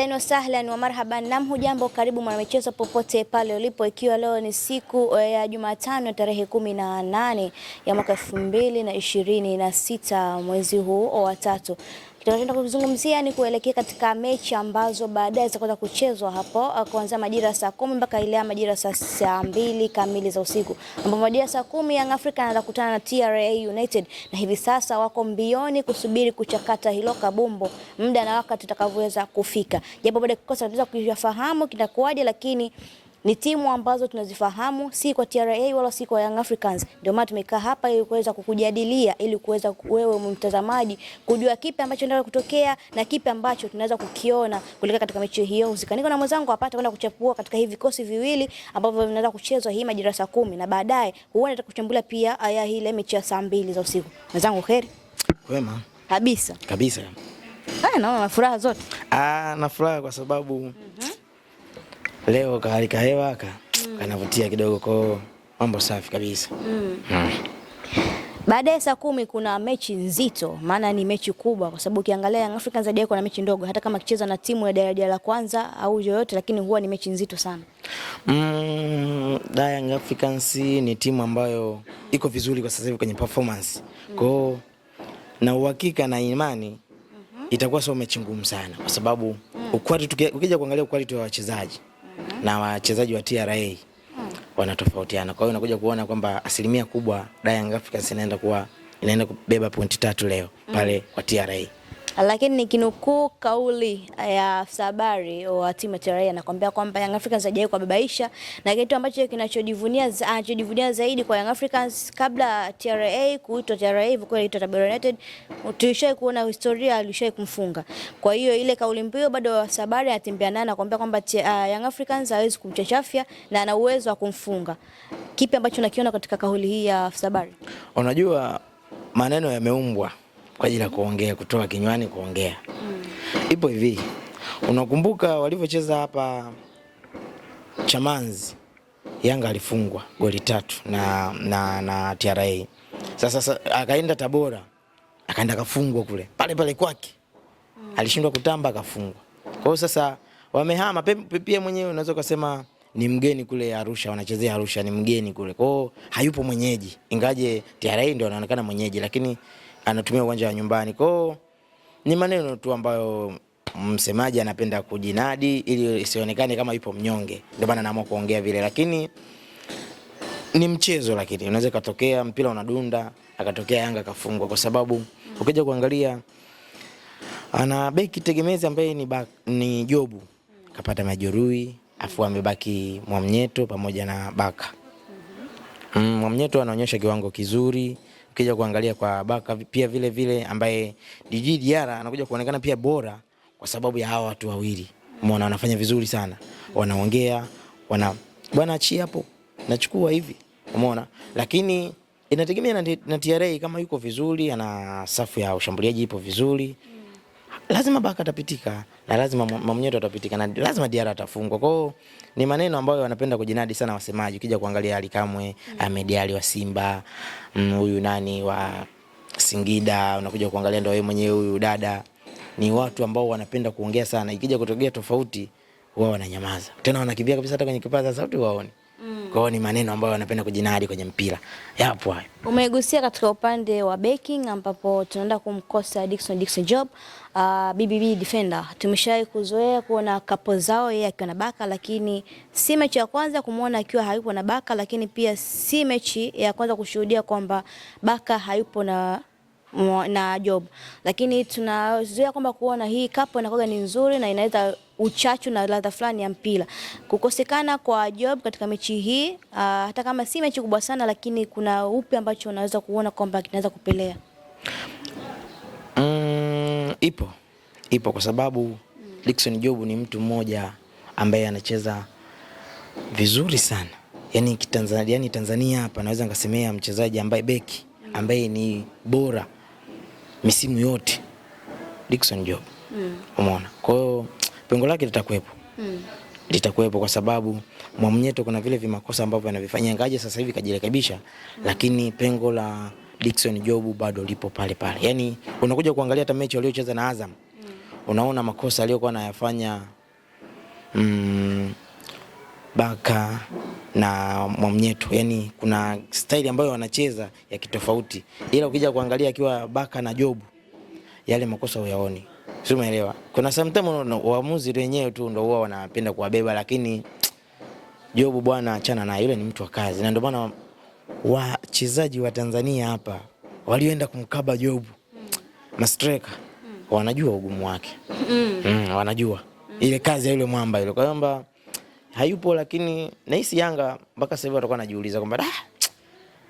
Ahlan wa sahlan wa marhaban, nam hujambo, karibu mwanamichezo popote pale ulipo, ikiwa leo ni siku ya Jumatano tarehe 18 ya mwaka 2026 mwezi huu wa 3. Tutakwenda kuzungumzia ni kuelekea katika mechi ambazo baadaye zitakwenda kuchezwa hapo kuanzia majira saa 10 mpaka ile majira saa 2 kamili za usiku, ambapo majira saa 10 Young Africans anakutana na TRA United, na hivi sasa wako mbioni kusubiri kuchakata hilo kabumbo muda na wakati utakavyoweza kufika. Japo bado kikosi tunaweza kufahamu kitakuwaje, lakini ni timu ambazo tunazifahamu, si kwa TRA wala si kwa Young Africans. Ndio maana tumekaa hapa ili kuweza kukujadilia, ili kuweza wewe mtazamaji kujua kipi ambacho ndio kutokea na kipi ambacho tunaweza kukiona kuelekea katika mechi hiyo. Usikaniko na mwenzangu hapa kwenda kuchapua katika hivi vikosi viwili ambavyo vinaweza kuchezwa hii majira saa 10 na baadaye huenda tutakuchambulia pia aya ile mechi ya saa 2 za usiku. Mwenzangu kheri? Wema. Kabisa. Kabisa. Naona furaha zote. Na furaha kwa sababu leo kahalika hewa kanavutia kidogo, kwa mambo safi kabisa. Baadaye saa 10 kuna mechi nzito, maana ni mechi kubwa, kwa sababu ukiangalia Young Africans zaidi kuna mechi ndogo, hata kama kicheza na timu ya daraja la kwanza au yoyote, lakini huwa ni mechi nzito sana. Young Africans ni timu ambayo iko vizuri kwa sasa hivi kwenye performance. Kwa na uhakika na imani itakuwa sio mechi ngumu sana, kwa sababu ukija kuangalia quality wa wachezaji na wachezaji wa TRA wanatofautiana. Kwa hiyo unakuja kuona kwamba asilimia kubwa Young Africans inaenda kubeba pointi 3 leo pale kwa TRA. Lakini nikinukuu kauli ya Sabari wa timu ya TRA anakuambia kwamba Young Africans hajawahi kubabaisha, na kitu ambacho kinachojivunia zaidi kwa Young Africans, kabla TRA kuitwa TRA ilikuwa inaitwa Tabora United, tulishawahi kuona historia alishawahi kumfunga. Kwa hiyo ile kauli mbiu bado Sabari anatembea naye, anakuambia kwamba Young Africans hawezi kumchachafia na ana uwezo wa kumfunga. Kipi ambacho unakiona katika kauli hii ya Sabari? Unajua maneno yameumbwa kwa ajili ya kuongea, kutoa kinywani kuongea. Ipo hivi. Unakumbuka walivyocheza hapa Chamanzi, Yanga alifungwa goli 3 na TRA. Sasa akaenda Tabora, akaenda kafungwa kule. Pale kwake. Alishindwa kutamba akafungwa. Kwa hiyo sasa wamehama pia, mwenyewe unaweza kusema ni mgeni kule Arusha, wanachezea Arusha, ni mgeni kule. Kwa hiyo hayupo mwenyeji. Ingaje TRA ndio anaonekana mwenyeji, lakini anatumia uwanja wa nyumbani. Kwa ni maneno tu ambayo msemaji anapenda kujinadi ili isionekane kama yupo mnyonge, ndio maana anaamua kuongea vile. Lakini ni mchezo, lakini unaweza katokea mpira unadunda akatokea Yanga kafungwa, kwa sababu ukija kuangalia ana beki tegemezi ambaye ni Jobu kapata majeruhi, afu amebaki Mwamnyeto pamoja na Baka. Mwamnyeto anaonyesha kiwango kizuri. Ukija kuangalia kwa Baka pia vile ambaye DJ Diara anakuja kuonekana pia bora kwa sababu ya hawa watu wawili. Umeona wanafanya vizuri sana. Wanaongea, bwana achia hapo, nachukua hivi. Umeona? Lakini inategemea na TRA kama yuko vizuri, ana safu ya ushambuliaji ipo vizuri, lazima Baka atapitika na lazima Mwamnyeto atapitika na lazima Diara atafungwa. Kwa hiyo ni maneno ambayo wanapenda kujinadi sana wasemaji. Ukija kuangalia Ali Kamwe, Ahmed Ali wa Simba, huyu nani wa Singida, unakuja kuangalia ndio yeye mwenyewe huyu dada, ni watu ambao wanapenda kuongea sana. Ikija kutokea tofauti wao wananyamaza, tena wanakimbia kabisa hata kwenye kipaza sauti waone. Kwa hiyo ni maneno ambayo wanapenda kujinadi kwenye mpira. Yapo hayo. Umegusia katika upande wa backing ambapo tunaenda kumkosa Dickson Job, BBB defender. Tumeshawahi kuzoea kuona kapo zao yeye akiwa na Baka, lakini si mechi ya kwanza kumuona akiwa hayupo na Baka, lakini pia si mechi ya kwanza kushuhudia kwamba Baka hayupo na Job. Lakini tunazoea kwamba kuona hii kapo inakuwa ni nzuri na inaleta uchachu na ladha fulani ya mpira. Kukosekana kwa Job katika mechi hii, hata kama si mechi kubwa sana, lakini kuna upi ambacho unaweza kuona kwamba kinaweza kupelea? Ipo kwa sababu Dickson Job ni mtu mmoja ambaye anacheza vizuri sana. Yaani Tanzania hapa naweza ngasemea mchezaji ambaye beki ambaye ni bora misimu yote, Dickson Job. Umeona? Kwa hiyo pengo lake litakuwepo kwa sababu Mwamnyeto kuna vile vimakosa ambavyo anavifanya, ngaje sasa hivi kajirekebisha, lakini pengo la Dickson Job bado lipo pale. Yaani unakuja kuangalia hata mechi waliocheza na Azam, unaona makosa aliyokuwa anayafanya Baka na Mwamnyeto, yani kuna style ambayo wanacheza ya kitofauti, ila ukija kuangalia akiwa Baka na Jobu yale makosa huyaoni. Sio, umeelewa? Kuna sometimes waamuzi wenyewe tu ndio huwa wanapenda kuwabeba, lakini Jobu bwana achana na yule, ni mtu wa kazi. Na ndio maana wachezaji wa Tanzania hapa walioenda kumkaba Jobu mastreka wanajua ugumu wake. Wanajua ile kazi ya yule mwamba ile. Kwa hiyo hayupo, lakini nahisi Yanga mpaka sasa hivi watakuwa wanajiuliza kwamba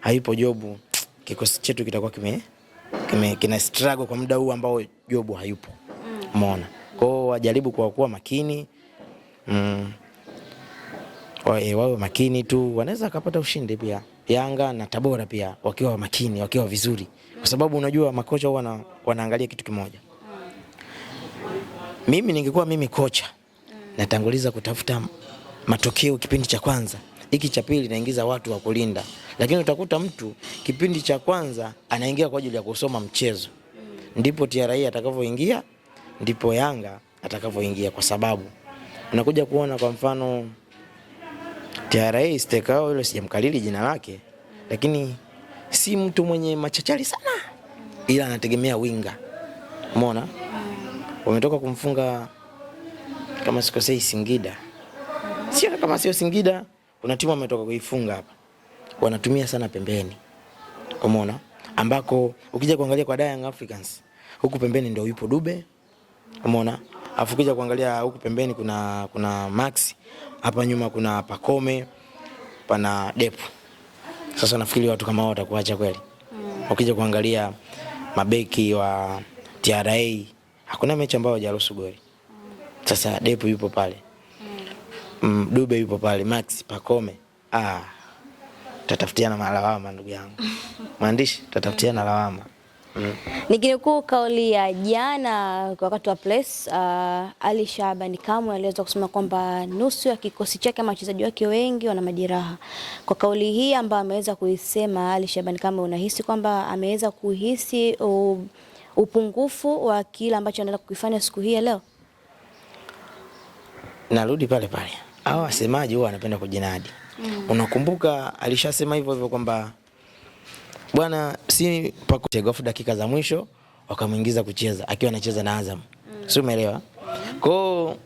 hayupo Jobu, kikosi chetu kitakuwa kina struggle kwa muda huu ambao Jobu hayupo. Umeona? Kwa hiyo wajaribu kuwa makini. Wawe makini tu, wanaweza kupata ushindi pia. Yanga na Tabora pia wakiwa makini, wakiwa vizuri. Kwa sababu unajua makocha huwa wanaangalia kitu kimoja. Mimi ningekuwa kocha, natanguliza kutafuta matokeo kipindi cha kwanza. Hiki cha pili naingiza watu wa kulinda. Lakini utakuta mtu kipindi cha kwanza anaingia kwa ajili ya kusoma mchezo. Ndipo TRA atakavyoingia, ndipo Yanga atakavyoingia, kwa sababu unakuja kuona kwa mfano TRA Stekao yule sijamkalili jina lake, lakini si mtu mwenye machachari sana, ila anategemea winga. Umeona? Wametoka kumfunga kama sikosei Singida. Sio kama sio Singida, kuna timu ametoka kuifunga hapa. Wanatumia sana pembeni. Umeona? Ambako ukija kuangalia kwa Young Africans, huku pembeni ndio yupo Dube. Umeona? Afu ukija kuangalia huku pembeni kuna Max, hapa nyuma kuna Pakome, pana Depu. Sasa nafikiri watu kama hao watakuacha kweli. Ukija kuangalia mabeki wa TRA, hakuna mechi ambayo hajaruhusu goli. Sasa Depu yupo pale. Dube yupo pale, Max, Pakome. Tatafutiana malawama ndugu yangu. Maandishi tatafutiana lawama. Nikinukuu kauli ya jana wakati wa press, Ali Shabani Kamwe aliweza kusema kwamba nusu ya kikosi chake ama wachezaji wake wengi wana majeraha. Kwa kauli hii ambayo ameweza kuisema Ali Shabani Kamwe, unahisi kwamba ameweza kuhisi upungufu wa kile ambacho anaenda kukifanya siku hii leo? Narudi pale pale. Hao wasemaji huwa wanapenda kujinadi. Unakumbuka alishasema hivyo kwamba bwana si pakutegofu dakika za mwisho wakamuingiza kucheza akiwa anacheza na Azam. Sio, umeelewa? Kwa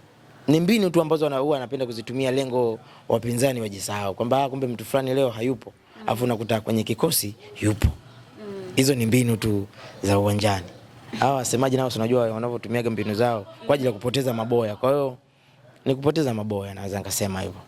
ni mbinu tu ambazo huwa anapenda kuzitumia, lengo wapinzani wajisahau kwamba kumbe mtu fulani leo hayupo, afu unakuta kwenye kikosi yupo. Hizo ni mbinu tu za uwanjani. Hawa wasemaji nao unajua wanavyotumia mbinu zao kwa ajili ya kupoteza maboya. Kwa hiyo ni kupoteza maboya, naweza nikasema hivyo.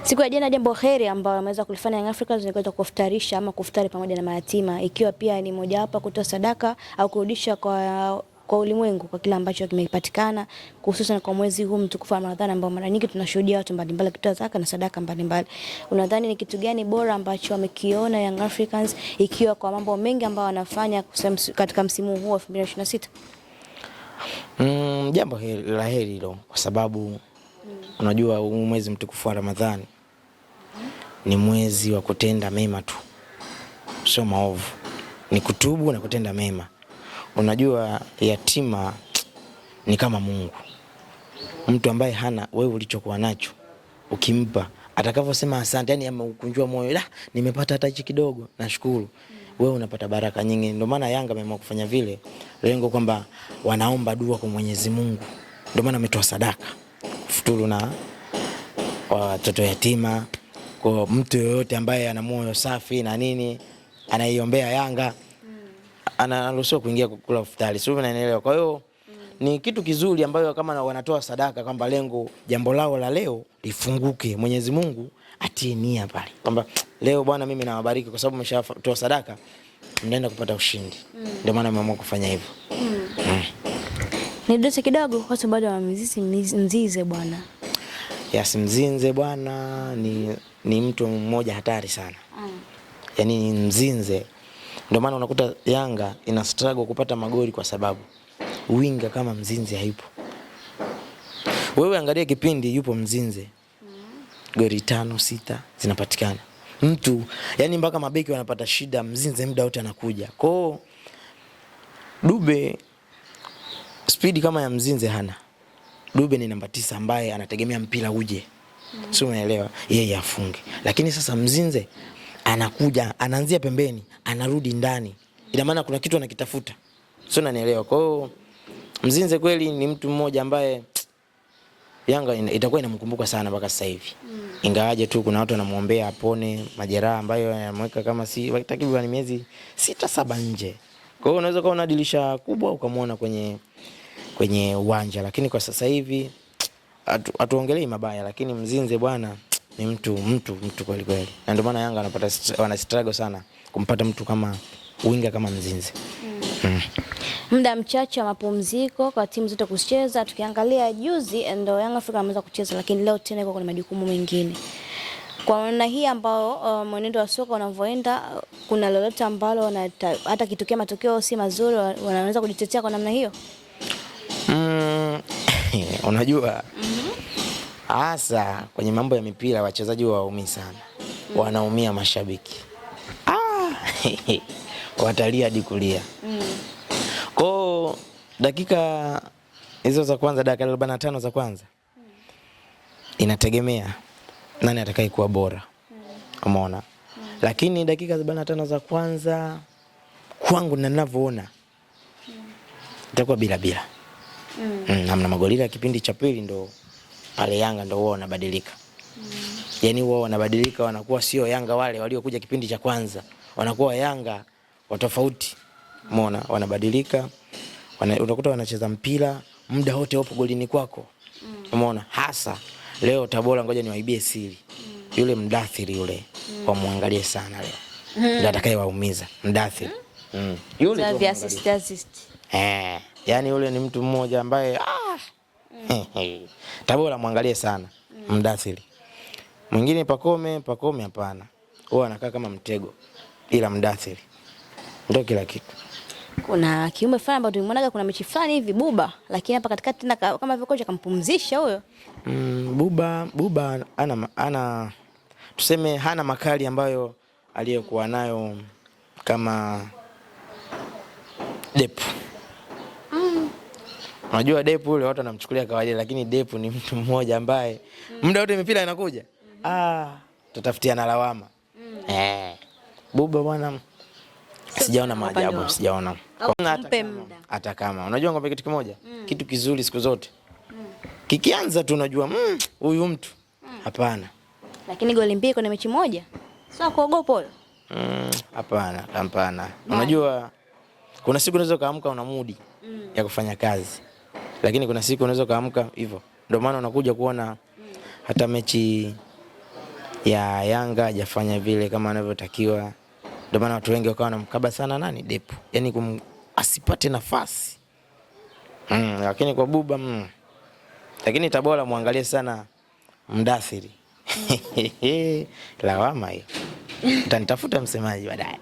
Siku ya jana jambo heri ambao ameweza kulifanya Young Africans ni kuweza kufutarisha ama kufutari pamoja na mayatima, ikiwa pia ni moja hapa kutoa sadaka au kurudisha kwa ulimwengu kwa kile ambacho kimepatikana, hususan kwa mwezi huu mtukufu wa Ramadhani ambao mara nyingi tunashuhudia watu mbalimbali kutoa zaka na sadaka mbalimbali. Unadhani ni kitu gani bora ambacho wamekiona Young Africans ikiwa kwa mambo mengi ambao wanafanya katika msimu huu wa 2026? Jambo la heri hilo, kwa sababu unajua mwezi mtukufu wa Ramadhani ni mwezi wa kutenda mema tu, sio maovu. Ni kutubu na kutenda mema. Unajua yatima ni kama Mungu. Mtu ambaye hana, wewe ulichokuwa nacho ukimpa, atakavyosema asante, yani ameukunjua moyo, nimepata hata hichi kidogo, nashukuru. Wewe unapata baraka nyingi. Ndio maana Yanga ameamua kufanya vile, lengo kwamba wanaomba dua kwa Mwenyezi Mungu. Ndio maana ametoa sadaka kufuturu na watoto yatima. Kwa mtu yoyote ambaye ana moyo safi na nini, anaiombea Yanga, anaruhusiwa kuingia kula futari. Sio, unanielewa? Kwa hiyo ni kitu kizuri ambayo kama wanatoa sadaka kwamba lengo jambo lao la leo lifunguke, Mwenyezi Mungu atie nia pale kwamba leo bwana mimi nawabariki kwa sababu mmeshatoa sadaka, mnaenda kupata ushindi. Ndio maana ameamua kufanya hivyo. Nidose kidogo kwa sababu bado Mzize bwana. Yes, Mzinze bwana ni mtu mmoja hatari sana. Yaani Mzinze. Ndio maana unakuta Yanga ina struggle kupata magoli kwa sababu winga kama Mzinze hayupo. Wewe angalia kipindi yupo Mzinze, goli 5-6 zinapatikana. Mtu yani mpaka mabeki wanapata shida, Mzinze muda wote anakuja. Kwa Dube speed kama ya Mzinze hana. Dube ni namba 9 ambaye anategemea mpira uje. Sio, unaelewa? Yeye afunge. Lakini sasa Mzinze anakuja, anaanzia pembeni, anarudi ndani. Ina maana kuna kitu anakitafuta. Sio, unanielewa? Kwa hiyo Mzinze kweli ni mtu mmoja ambaye Yanga itakuwa inamkumbuka sana mpaka sasa hivi. Ingawaje tu kuna watu wanamuombea apone majeraha ambayo yanamweka kama si takriban miezi 6-7 nje. Kwa hiyo unaweza kuona dirisha kubwa ukamuona kwenye uwanja, lakini kwa sasa hivi atuongelei mabaya, lakini Mzinze bwana ni mtu kweli kweli. Na ndio maana Yanga wana struggle sana kumpata mtu kama winga kama Mzinze. Muda mchache wa mapumziko kwa timu zote kucheza. Tukiangalia juzi ndio Young Africa ameweza kucheza, lakini leo tena iko kwenye majukumu mengine. Kwa maana hii ambao mwenendo wa soka unavyoenda, kuna lolote ambalo hata kitokea matokeo si mazuri wanaweza kujitetea kwa namna hiyo? Unajua hasa kwenye mambo ya mipira wachezaji waumii sana. Wanaumia mashabiki. Watalia hadi kulia. Kwa dakika hizo za kwanza, dakika 45 za kwanza, inategemea nani atakaye kuwa bora. Umeona? Lakini dakika 45 za kwanza kwangu ninavyoona itakuwa bila. Namna magoli ya kipindi cha pili ndo pale Yanga ndo wao wanabadilika. Yaani wao wanabadilika, wanakuwa sio Yanga wale waliokuja kipindi cha kwanza. Wanakuwa Yanga wa tofauti. Umeona? Wanabadilika. Utakuta wanacheza mpira muda wote wapo golini kwako. Umeona? Hasa leo Tabora, ngoja niwaibie siri. Yule Mdathiri yule wamwangalie sana leo. Ndio atakayewaumiza Mdathiri. Yule assist. Yani yule ni mtu mmoja ambaye Tabora muangalie sana Mdathiri. Mwingine Pakome hapana. Huwa anakaa kama mtego. Ila Mdathiri ndio kila kitu. Kuna kiumbe fulani ambaye tumeonaga kuna mechi fulani hivi Buba, lakini hapa katikati tena kama vile kocha kampumzisha huyo. Buba ana tuseme hana makali ambayo aliyokuwa nayo kama Depu. Unajua Depu yule watu wanamchukulia kawaida, lakini Depu ni mtu mmoja ambaye muda wote mipira inakuja. Tutafutiana lawama. Buba bwana sijaona maajabu, sijaona. Hata kama unajua ngombe kitu kimoja, kitu kizuri siku zote kikianza tu unajua huyu mtu hapana. Lakini goli mbili kwenye mechi moja sio kuogopa huyo. Hapana. Unajua kuna siku unaweza kaamka una mood ya kufanya kazi, lakini kuna siku unaweza kaamka hivyo. Ndio maana unakuja kuona hata mechi ya Yanga hajafanya vile kama anavyotakiwa. Ndio maana watu wengi wakawa wanamkaba sana nani Depu. Yaani asipate nafasi. Lakini kwa Buba lakini Tabora muangalie sana Mdathiri. Lawama hiyo. Utanitafuta msemaji baadaye.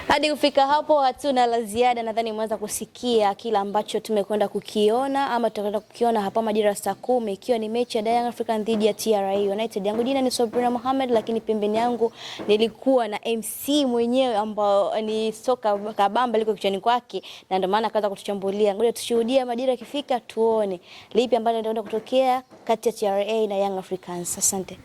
Hadi kufika hapo hatuna la ziada. Nadhani mwanza kusikia kila ambacho tumekwenda kukiona ama tutakwenda kukiona hapa majira saa 10 ikiwa ni mechi ya Young African dhidi ya TRA United. Yangu jina ni Sabrina Mohamed, lakini pembeni yangu nilikuwa na MC mwenyewe ambao ni soka kabamba liko kichwani kwake, na ndio maana akaanza kutuchambulia. Ngoja tushuhudie majira yakifika tuone lipi ambalo litaenda kutokea kati ya TRA na Young Africans. Asante.